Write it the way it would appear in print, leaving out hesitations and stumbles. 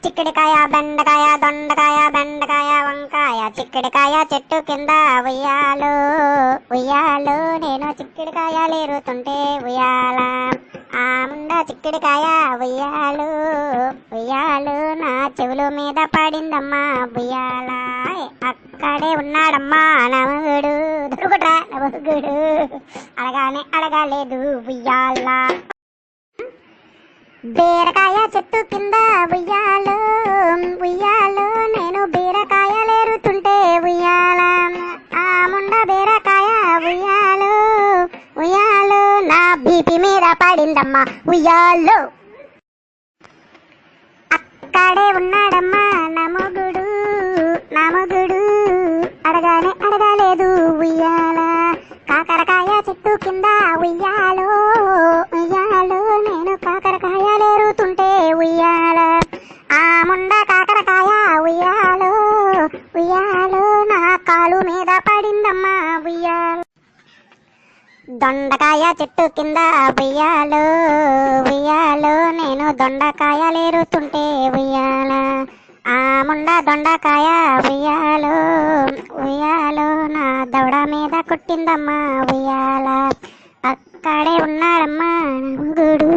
చిక్కుడికాయ బెండకాయ దొండకాయ బెండకాయ వంకాయ చిక్కుడికాయ చెట్టు కింద ఉయ్యాలు ఉయ్యాలు నేను చిక్కుడికాయలు ఏరుతుంటే ఉయ్యాల ఆ ముండ చిక్కుడికాయ ఉయ్యాలు ఉయ్యాలు నా చెవుల మీద పడిందమ్మా ఉయ్యాల అక్కడే ఉన్నాడమ్మా నమగుడు దొరుకుట్రా నమగుడు అడగానే అడగలేదు ఉయ్యాల బీరకాయ చెట్టు కింద ఉయ్యాలు ఉయ్యాలు నేను బీరకాయలేరుతుంటే ఉయ్యాల ఆ ముండ బీరకాయ ఉయ్యాలు ఉయ్యాలు నా బీపీ మీద పడిందమ్మా ఉయ్యాలు అక్కడే ఉన్నాడమ్మా నమగుడు నమగుడు అడగానే అడగలేదు ఉయ్యాల కాకరకాయ చెట్టు కింద ఉయ్యాలు ఉయ్యాలు నేను కాకరకాయలేరుతుంటే ఉయ్యాల ఆ ముండ కాకరకాయ ఉయ్యాలు ఉయ్యాలు నా కాలు మీద పడిందమ్మా ఉయ్యాల దొండకాయ చెట్టు కింద ఉయ్యాలు ఉయ్యాలు నేను దొండకాయలేరుతుంటే ఉయ్యాల ఆ ముండ దొండకాయ ఉయ్యాలు ఉయ్యాలు నా దవడ మీద కొట్టిందమ్మా ఉయ్యాల అక్కడే ఉన్నాడమ్మా గుడు